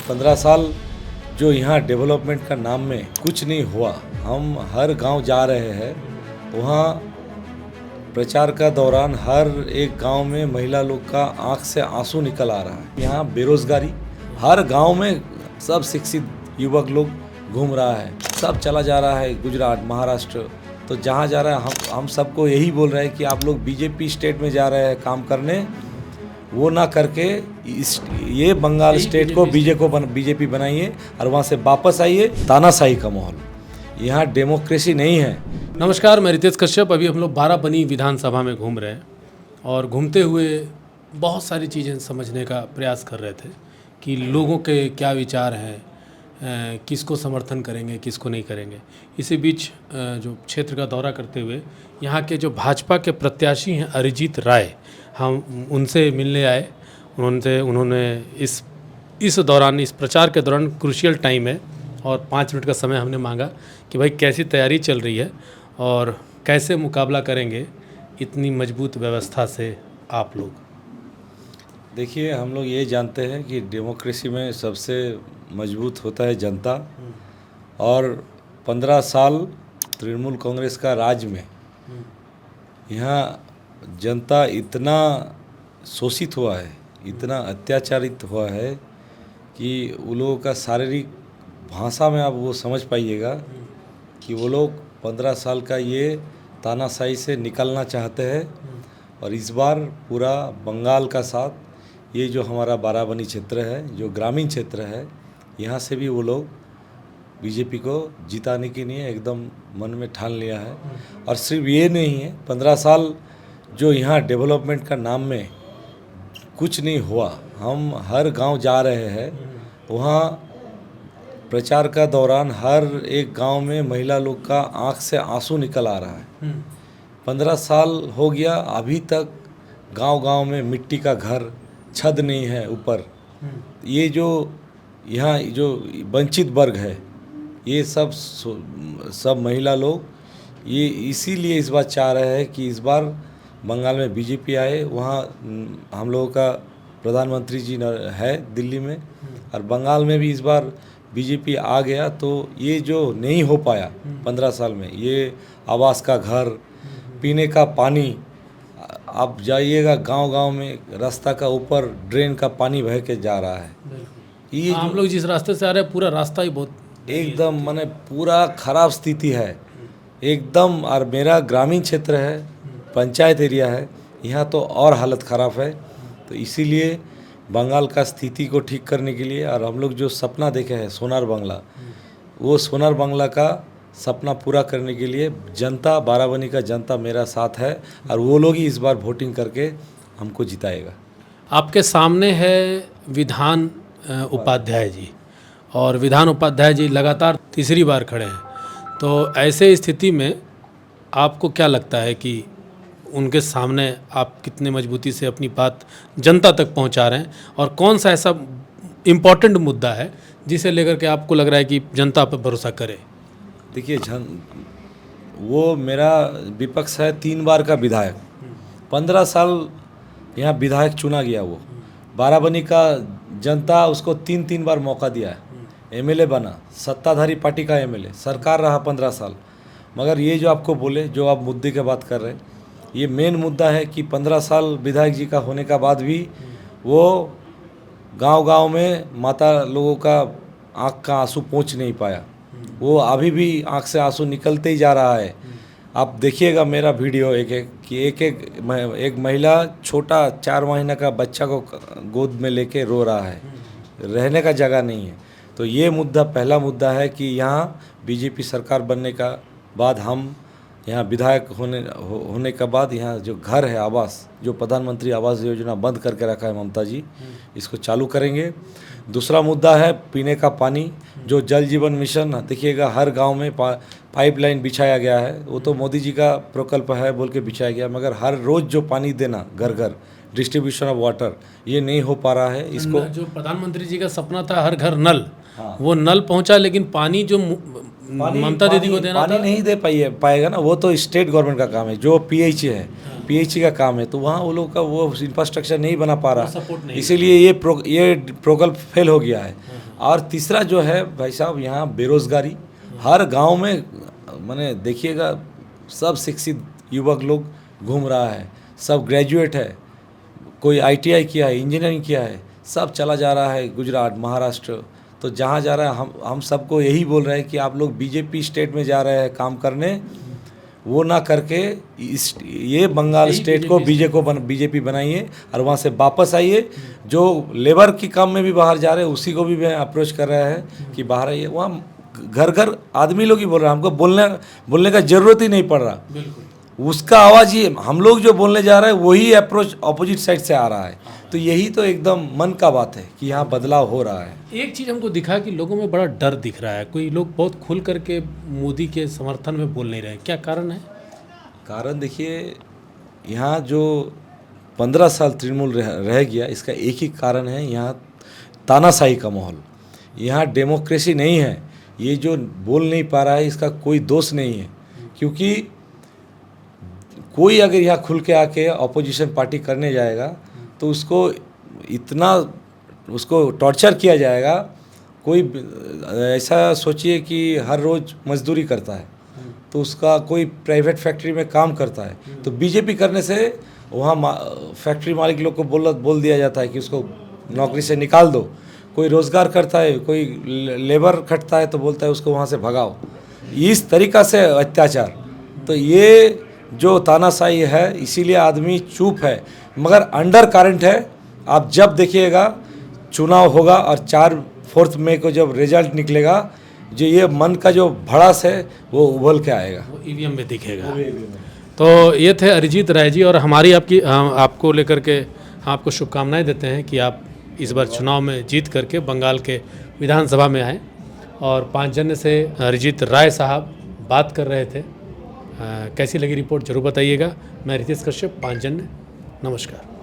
15 साल जो यहाँ डेवलपमेंट का नाम में कुछ नहीं हुआ। हम हर गांव जा रहे हैं, वहाँ प्रचार का दौरान हर एक गांव में महिला लोग का आंख से आंसू निकल आ रहा है। यहाँ बेरोजगारी, हर गांव में सब शिक्षित युवक लोग घूम रहा है, सब चला जा रहा है गुजरात, महाराष्ट्र। तो जहाँ जा रहा है हम सबको यही बोल रहे हैं कि आप लोग बीजेपी स्टेट में जा रहे हैं काम करने, वो ना करके ये बंगाल स्टेट को बीजेपी बनाइए और वहाँ से वापस आइए। तानाशाही का माहौल, यहाँ डेमोक्रेसी नहीं है। नमस्कार, मैं रितेश कश्यप। अभी हम लोग बाराबनी विधानसभा में घूम रहे हैं और घूमते हुए बहुत सारी चीज़ें समझने का प्रयास कर रहे थे कि लोगों के क्या विचार हैं, किसको समर्थन करेंगे, किसको नहीं करेंगे। इसी बीच जो क्षेत्र का दौरा करते हुए यहाँ के जो भाजपा के प्रत्याशी हैं अरिजीत राय, हम उनसे मिलने आए। उन्होंने इस दौरान, इस प्रचार के दौरान क्रूशियल टाइम है और 5 मिनट का समय हमने मांगा कि भाई कैसी तैयारी चल रही है और कैसे मुकाबला करेंगे इतनी मजबूत व्यवस्था से आप लोग। देखिए, हम लोग ये जानते हैं कि डेमोक्रेसी में सबसे मजबूत होता है जनता, और 15 साल तृणमूल कांग्रेस का राज में यहाँ जनता इतना शोषित हुआ है, इतना अत्याचारित हुआ है कि वो लोगों का शारीरिक भाषा में आप वो समझ पाइएगा कि वो लोग 15 साल का ये तानाशाही से निकलना चाहते हैं। और इस बार पूरा बंगाल का साथ, ये जो हमारा बाराबनी क्षेत्र है, जो ग्रामीण क्षेत्र है, यहाँ से भी वो लोग बीजेपी को जिताने के लिए एकदम मन में ठान लिया है। और सिर्फ ये नहीं है, 15 साल जो यहाँ डेवलपमेंट का नाम में कुछ नहीं हुआ। हम हर गांव जा रहे हैं, वहाँ प्रचार का दौरान हर एक गांव में महिला लोग का आंख से आंसू निकल आ रहा है। 15 साल हो गया, अभी तक गांव-गांव में मिट्टी का घर, छत नहीं है ऊपर। ये जो यहाँ जो वंचित वर्ग है, ये सब महिला लोग ये इसीलिए इस बार चाह रहे हैं कि इस बार बंगाल में बीजेपी आए। वहाँ हम लोगों का प्रधानमंत्री जी है दिल्ली में, और बंगाल में भी इस बार बीजेपी आ गया। तो ये जो नहीं हो पाया 15 साल में, ये आवास का घर, पीने का पानी, आप जाइएगा गांव-गांव में रास्ता का ऊपर ड्रेन का पानी बह के जा रहा है। ये हम लोग जिस रास्ते से आ रहे हैं, पूरा रास्ता ही बहुत एकदम माने पूरा खराब स्थिति है एकदम। और मेरा ग्रामीण क्षेत्र है, पंचायत एरिया है, यहाँ तो और हालत ख़राब है। तो इसीलिए बंगाल का स्थिति को ठीक करने के लिए, और हम लोग जो सपना देखे हैं सोनार बांग्ला, वो सोनार बांग्ला का सपना पूरा करने के लिए जनता, बाराबनी का जनता मेरा साथ है, और वो लोग ही इस बार वोटिंग करके हमको जिताएगा। आपके सामने है विधान उपाध्याय जी, और विधान उपाध्याय जी लगातार तीसरी बार खड़े हैं। तो ऐसे स्थिति में आपको क्या लगता है कि उनके सामने आप कितने मजबूती से अपनी बात जनता तक पहुंचा रहे हैं, और कौन सा ऐसा इम्पोर्टेंट मुद्दा है जिसे लेकर के आपको लग रहा है कि जनता पर भरोसा करे? देखिए, वो मेरा विपक्ष है 3 बार का विधायक, 15 साल यहाँ विधायक चुना गया। वो बाराबनी का जनता उसको 3 बार मौका दिया है, एमएलए बना, सत्ताधारी पार्टी का एमएलए, सरकार रहा 15 साल। मगर ये जो आपको बोले, जो आप मुद्दे की बात कर रहे हैं, ये मेन मुद्दा है कि 15 साल विधायक जी का होने का बाद भी वो गांव-गांव में माता लोगों का आँख का आंसू पहुँच नहीं पाया। वो अभी भी आँख से आंसू निकलते ही जा रहा है। आप देखिएगा मेरा वीडियो एक महिला छोटा 4 महीने का बच्चा को गोद में लेके रो रहा है, रहने का जगह नहीं है। तो ये मुद्दा, पहला मुद्दा है कि यहाँ बीजेपी सरकार बनने का बाद, हम यहाँ विधायक होने के बाद यहाँ जो घर है, आवास, जो प्रधानमंत्री आवास योजना बंद करके रखा है ममता जी, इसको चालू करेंगे। दूसरा मुद्दा है पीने का पानी, जो जल जीवन मिशन, देखिएगा हर गांव में पाइपलाइन बिछाया गया है। वो तो मोदी जी का प्रकल्प है बोल के बिछाया गया, मगर हर रोज़ जो पानी देना घर घर, डिस्ट्रीब्यूशन ऑफ वाटर, ये नहीं हो पा रहा है। इसको जो प्रधानमंत्री जी का सपना था हर घर नल, वो नल पहुंचा, लेकिन पानी जो ममता दीदी को देना पानी नहीं दे पाएगा ना, वो तो स्टेट गवर्नमेंट का काम है, जो पीएचई है, पीएचई का काम है। तो वहाँ वो लोग का वो इंफ्रास्ट्रक्चर नहीं बना पा रहा, इसीलिए ये प्रकल्प फेल हो गया है। और तीसरा जो है भाई साहब, यहाँ बेरोज़गारी हर गांव में, माने देखिएगा सब शिक्षित युवक लोग घूम रहा है, सब ग्रेजुएट है, कोई ITI किया है, इंजीनियरिंग किया है, सब चला जा रहा है गुजरात, महाराष्ट्र। तो जहाँ जा रहा है हम सबको यही बोल रहे हैं कि आप लोग बीजेपी स्टेट में जा रहे हैं काम करने, वो ना करके ये बंगाल स्टेट को बीजेपी बनाइए और वहाँ से वापस आइए। जो लेबर की काम में भी बाहर जा रहे हैं उसी को भी मैं अप्रोच कर रहा है कि बाहर आइए। वहाँ घर घर आदमी लोग ही बोल रहे हैं, हमको बोलने का ज़रूरत ही नहीं पड़ रहा। उसका आवाज़ ही हम लोग जो बोलने जा रहे हैं वही अप्रोच अपोजिट साइड से आ रहा है। तो यही तो एकदम मन का बात है कि यहाँ बदलाव हो रहा है। एक चीज़ हमको दिखा कि लोगों में बड़ा डर दिख रहा है, कोई लोग बहुत खुल करके मोदी के समर्थन में बोल नहीं रहे, क्या कारण है? कारण देखिए, यहाँ जो 15 साल तृणमूल रह गया, इसका एक ही कारण है, यहाँ तानाशाही का माहौल, यहाँ डेमोक्रेसी नहीं है। ये जो बोल नहीं पा रहा है इसका कोई दोष नहीं है, क्योंकि कोई अगर यहाँ खुल के आके अपोजिशन पार्टी करने जाएगा तो उसको टॉर्चर किया जाएगा। कोई ऐसा सोचिए कि हर रोज़ मजदूरी करता है तो उसका कोई प्राइवेट फैक्ट्री में काम करता है, तो बीजेपी करने से वहाँ फैक्ट्री मालिक लोग को बोल दिया जाता है कि उसको नौकरी से निकाल दो। कोई रोज़गार करता है, कोई लेबर खटता है तो बोलता है उसको वहाँ से भगाओ। इस तरीक़ा से अत्याचार, तो ये जो तानाशाही है, इसीलिए आदमी चुप है। मगर अंडर करंट है, आप जब देखिएगा चुनाव होगा और 4 मई को जब रिजल्ट निकलेगा, जो ये मन का जो भड़ास है वो उभल के आएगा, वो EVM में दिखेगा। तो ये थे अरिजीत राय जी, और हमारी आपको लेकर के हम आपको शुभकामनाएं देते हैं कि आप इस बार चुनाव में जीत करके बंगाल के विधानसभा में आएँ। और पांचजन्य से अरिजीत राय साहब बात कर रहे थे। कैसी लगी रिपोर्ट जरूर बताइएगा। मैं रितेश कश्यप, पांचजन्य, नमस्कार।